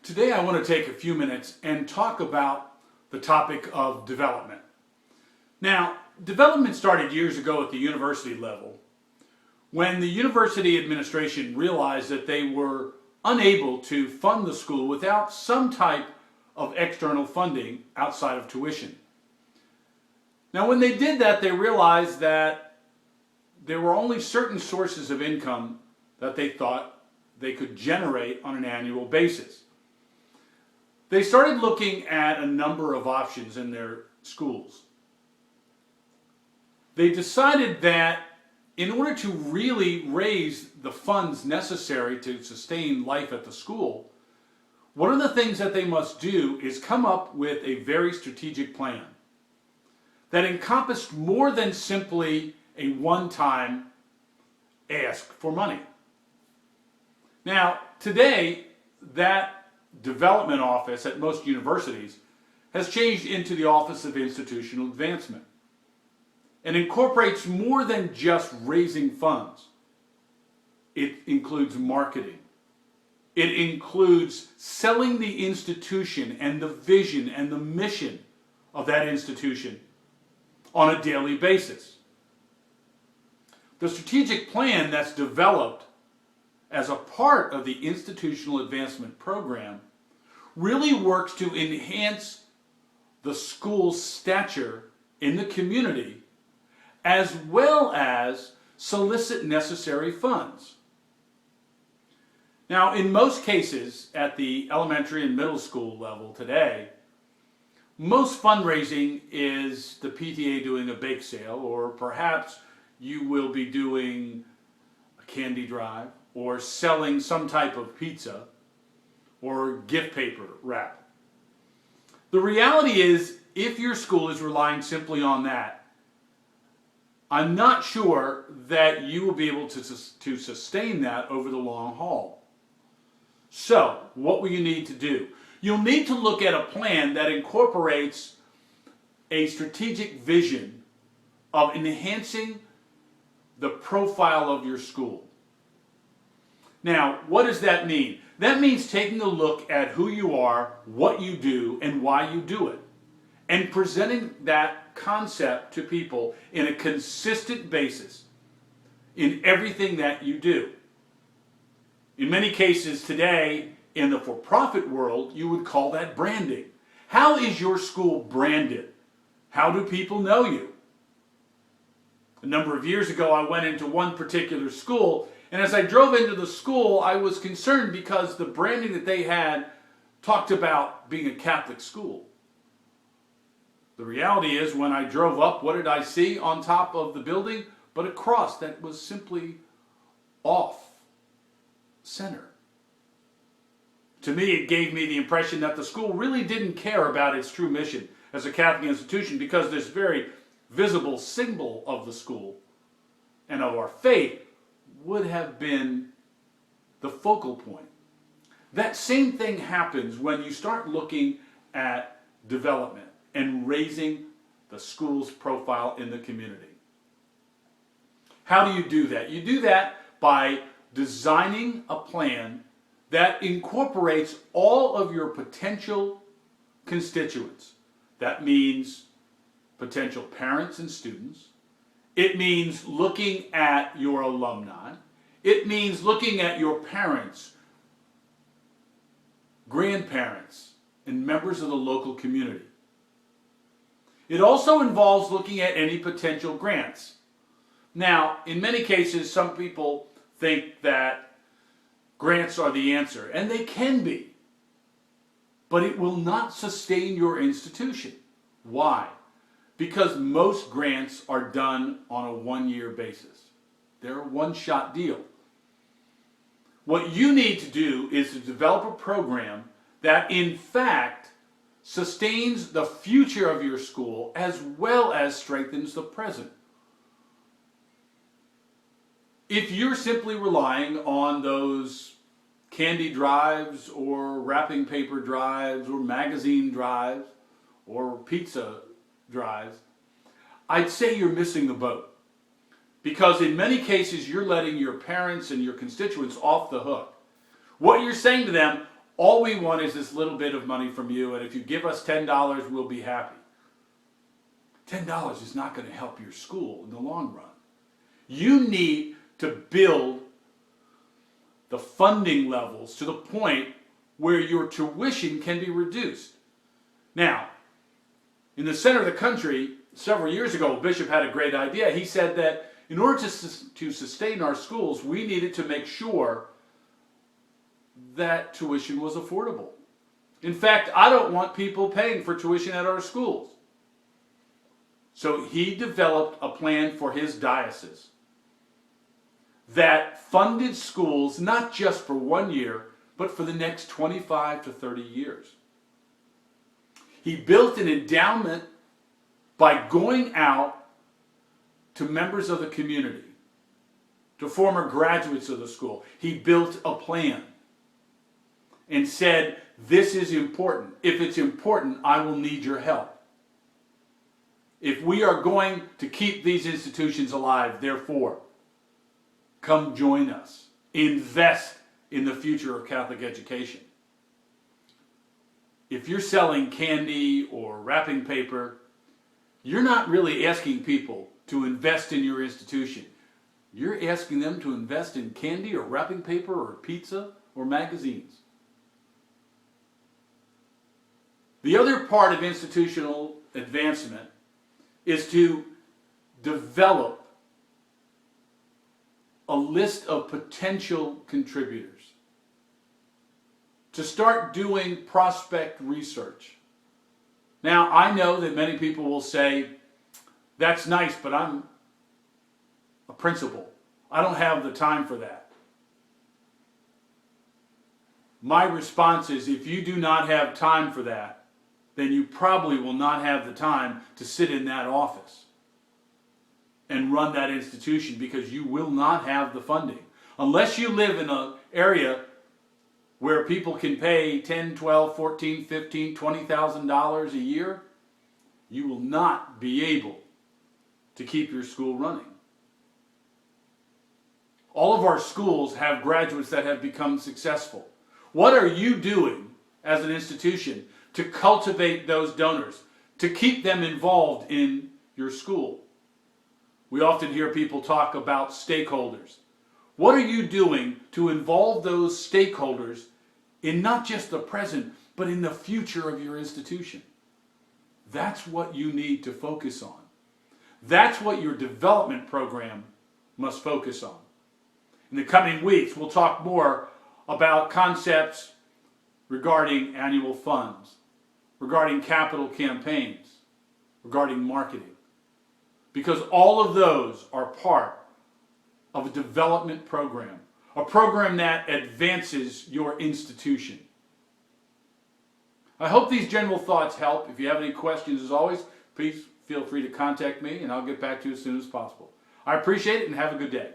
Today I want to take a few minutes and talk about the topic of development. Now, development started years ago at the university level when the university administration realized that they were unable to fund the school without some type of external funding outside of tuition. Now, when they did that, they realized that there were only certain sources of income that they thought they could generate on an annual basis. They started looking at a number of options in their schools. They decided that in order to really raise the funds necessary to sustain life at the school, one of the things that they must do is come up with a very strategic plan that encompassed more than simply a one-time ask for money. Now, today, that development office at most universities has changed into the Office of Institutional Advancement and incorporates more than just raising funds. It includes marketing. It includes selling the institution and the vision and the mission of that institution on a daily basis. The strategic plan that's developed as a part of the institutional advancement program really works to enhance the school's stature in the community as well as solicit necessary funds. Now, in most cases at the elementary and middle school level today, most fundraising is the PTA doing a bake sale, or perhaps you will be doing a candy drive or selling some type of pizza or gift paper wrap. The reality is, if your school is relying simply on that, I'm not sure that you will be able to sustain that over the long haul. So, what will you need to do? You'll need to look at a plan that incorporates a strategic vision of enhancing the profile of your school. Now, what does that mean? That means taking a look at who you are, what you do, and why you do it, and presenting that concept to people in a consistent basis in everything that you do. In many cases today, in the for-profit world, you would call that branding. How is your school branded? How do people know you? A number of years ago, I went into one particular school, and as I drove into the school, I was concerned because the branding that they had talked about being a Catholic school. The reality is, when I drove up, what did I see on top of the building? But a cross that was simply off center. To me, it gave me the impression that the school really didn't care about its true mission as a Catholic institution, because this very visible symbol of the school and of our faith would have been the focal point. That same thing happens when you start looking at development and raising the school's profile in the community. How do you do that? You do that by designing a plan that incorporates all of your potential constituents. That means potential parents and students. It means looking at your alumni. It means looking at your parents, grandparents, and members of the local community. It also involves looking at any potential grants. Now, in many cases, some people think that grants are the answer, and they can be, but it will not sustain your institution. Why? Because most grants are done on a one-year basis. They're a one-shot deal. What you need to do is to develop a program that, in fact, sustains the future of your school as well as strengthens the present. If you're simply relying on those candy drives or wrapping paper drives or magazine drives or pizza drives, I'd say you're missing the boat. Because in many cases, you're letting your parents and your constituents off the hook. What you're saying to them, all we want is this little bit of money from you, and if you give us $10, we'll be happy. $10 is not going to help your school in the long run. You need to build the funding levels to the point where your tuition can be reduced. Now, in the center of the country, several years ago, Bishop had a great idea. He said that in order to sustain our schools, we needed to make sure that tuition was affordable. In fact, I don't want people paying for tuition at our schools. So he developed a plan for his diocese that funded schools not just for 1 year, but for the next 25 to 30 years. He built an endowment by going out to members of the community, to former graduates of the school. He built a plan and said, this is important. If it's important, I will need your help. If we are going to keep these institutions alive, therefore, come join us. Invest in the future of Catholic education. If you're selling candy or wrapping paper, you're not really asking people to invest in your institution. You're asking them to invest in candy or wrapping paper or pizza or magazines. The other part of institutional advancement is to develop a list of potential contributors. To start doing prospect research. Now, I know that many people will say, that's nice, but I'm a principal. I don't have the time for that. My response is, if you do not have time for that, then you probably will not have the time to sit in that office and run that institution, because you will not have the funding. Unless you live in an area where people can pay $10, $12, $14, $15, $20,000 a year, you will not be able to keep your school running. All of our schools have graduates that have become successful. What are you doing as an institution to cultivate those donors, to keep them involved in your school? We often hear people talk about stakeholders. What are you doing to involve those stakeholders in not just the present, but in the future of your institution? That's what you need to focus on. That's what your development program must focus on. In the coming weeks, we'll talk more about concepts regarding annual funds, regarding capital campaigns, regarding marketing. Because all of those are part of a development program, a program that advances your institution. I hope these general thoughts help. If you have any questions, as always, please feel free to contact me and I'll get back to you as soon as possible. I appreciate it and have a good day.